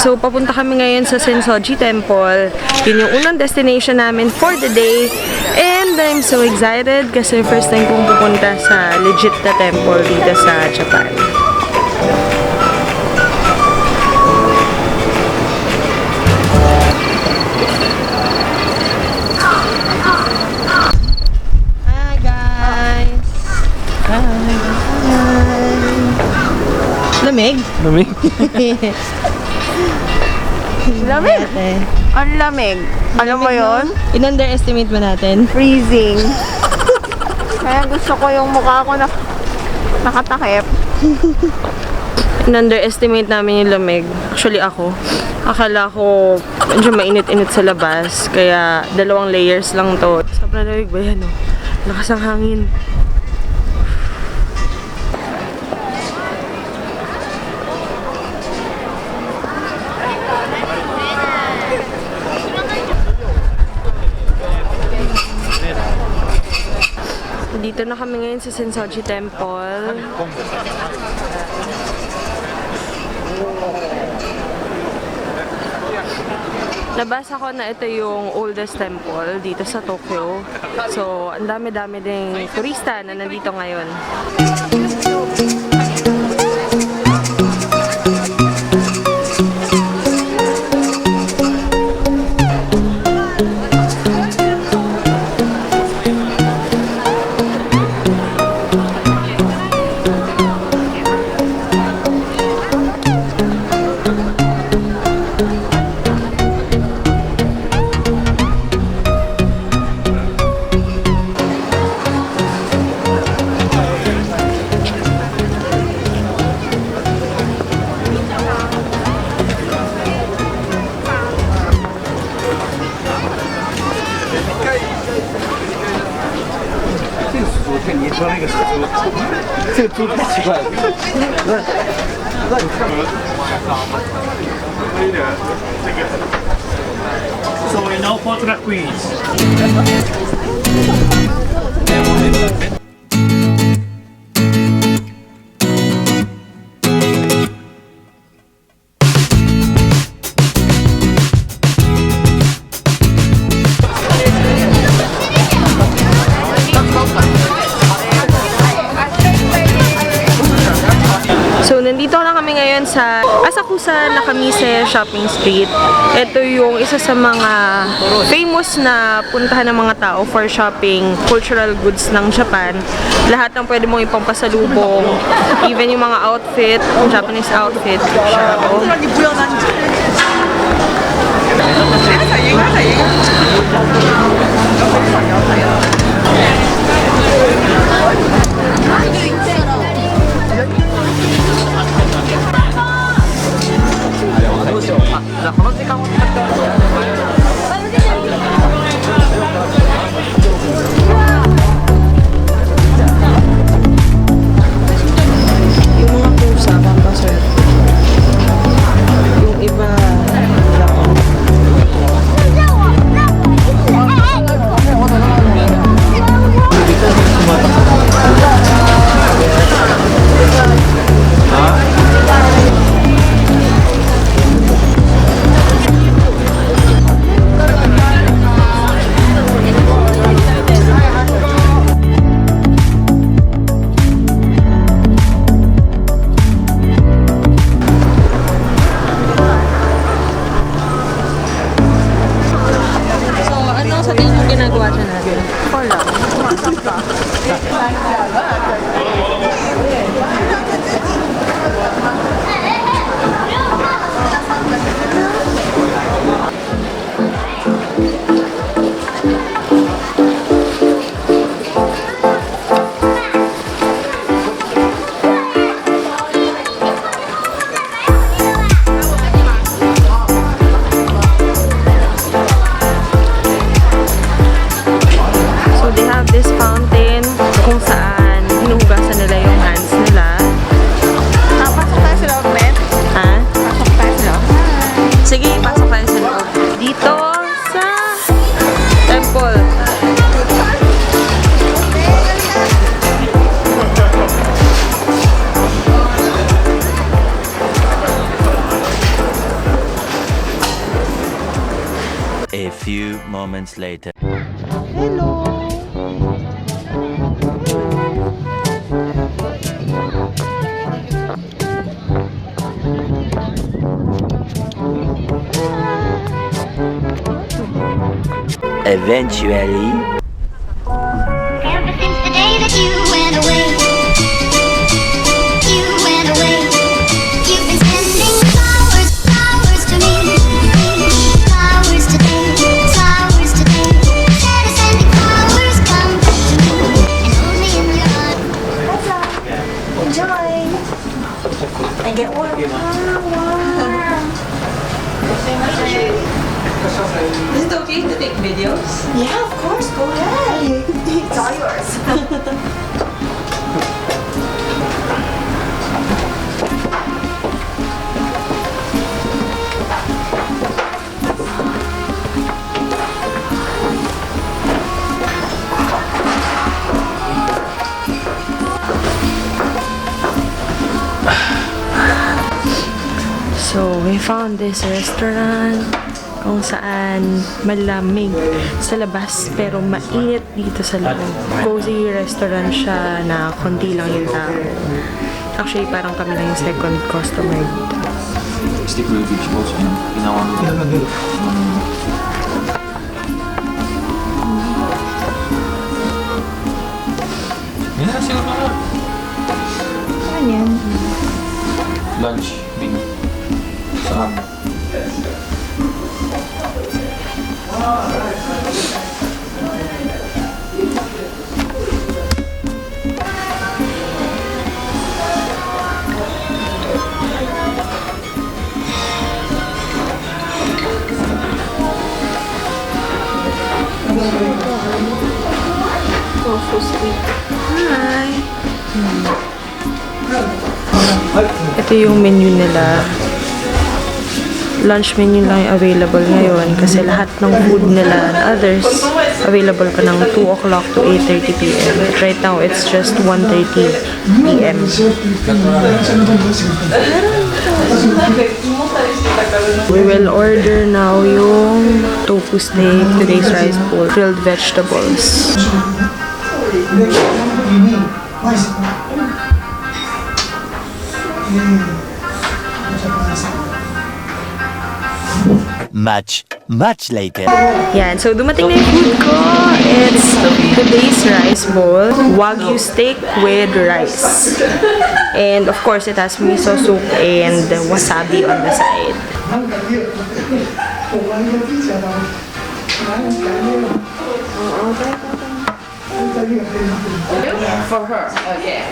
So, papunta kami ngayon sa Senso-Ji Temple. Yun yung unang destination namin for the day. And I'm so excited kasi first time kong pupunta sa legit na temple dito sa Japan. Hi guys! Hi! Lamig? Lamig? Lamig? Ang lamig. Alam mo yun? In-underestimate ba natin? Freezing. Kaya gusto ko yung mukha ko na nakatakip. In-underestimate namin yung lamig. Actually ako. Akala ko medyo mainit-init sa labas. Kaya 2 layers lang to. Sobrang lamig ba yan, oh? Lakas ang hangin. Dito na kami ngayon sa Senso-Ji Temple. Nabasa ko na ito yung oldest temple dito sa Tokyo. So, ang dami-dami ding turista na nandito ngayon. So we know for the quiz. So, nandito na kami ngayon sa Asakusa, Nakamise Shopping Street. Ito yung isa sa mga famous na puntahan ng mga tao for shopping cultural goods ng Japan. Lahat ng pwede mong ipampasalubong, even yung mga outfit, Japanese outfit. Yung mga pusa, pampaswerte. Yung iba, lapang. A few moments later. Hello! Eventually. Ever since the day that you went away, you've been sending flowers, flowers to me, flowers today, flowers today. Instead of sending flowers, come back to me, and only in your heart. Enjoy! I get one. Is it okay to take videos? Yeah, of course. Go ahead. It's all yours. So, we found this restaurant kung saan malamig sa labas pero mainit dito sa loob. Cozy restaurant siya na konti lang yung tao. Actually, parang kami lang yung second customer dito. Stick with vegetables and ginawa mo. Yan na siguro na. Ano yan? Lunch, big. Saan? Tofu steak. Hi! Ito yung menu nila. Lunch menu lang yung available ngayon kasi lahat ng food nila and others available pa ng 2 o'clock to 8:30 p.m. But right now, it's just 1:30 p.m. We will order now yung tofu steak, today's rice bowl, grilled vegetables. Much later. Yan. So, dumating na yung food ko. It's today's rice bowl. Wagyu steak with rice. And of course, it has miso soup and wasabi on the side. For her, okay.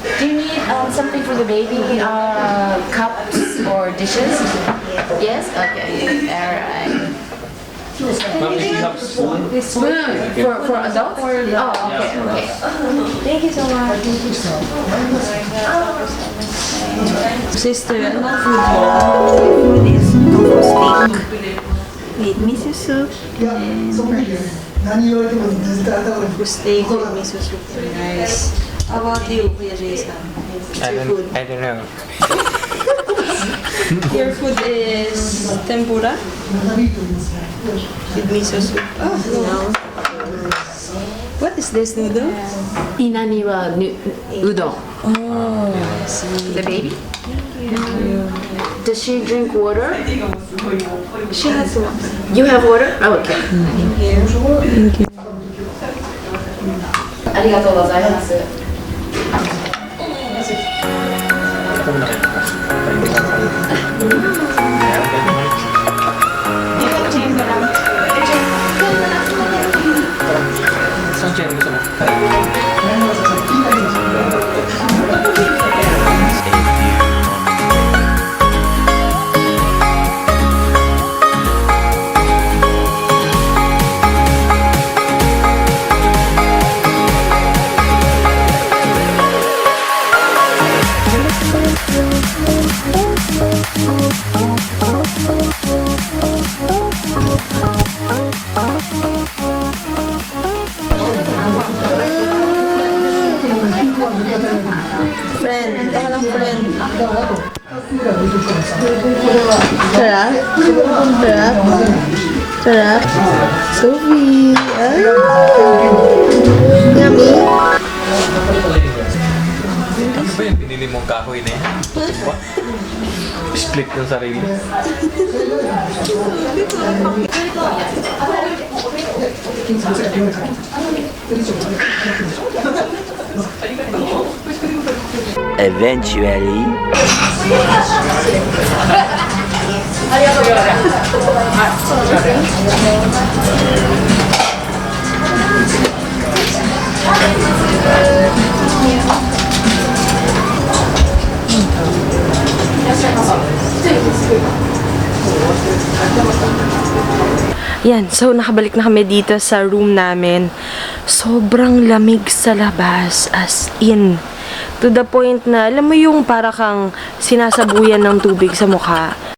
Do you need something for the baby? Cups or dishes? Yes? Okay. Alright. Spoon for adults? Oh, okay, okay. Thank you so much. Sister, anong food mo? Food is tofu steak with miso soup and rice. Tofu steak with miso soup and rice. How about you, Kuya Jason? What's your food? I don't know. Your food is tempura with miso soup. Oh, no. What is this noodle? Inani wa udon. Oh, The baby? Does she drink water? she has one. You have water? Oh, okay. Thank you. ありがとうございます。Friend, ito ka lang friend. Sarap? Sarap? Sarap? Sophie! Ay! Yummy! Ano ba yung pinili mong kahoy na yan? Split ng sarili. Eventually. Yan, so nakabalik na kami dito sa room namin. Sobrang lamig sa labas, as in. To the point na, alam mo yung para kang sinasabuyan ng tubig sa mukha.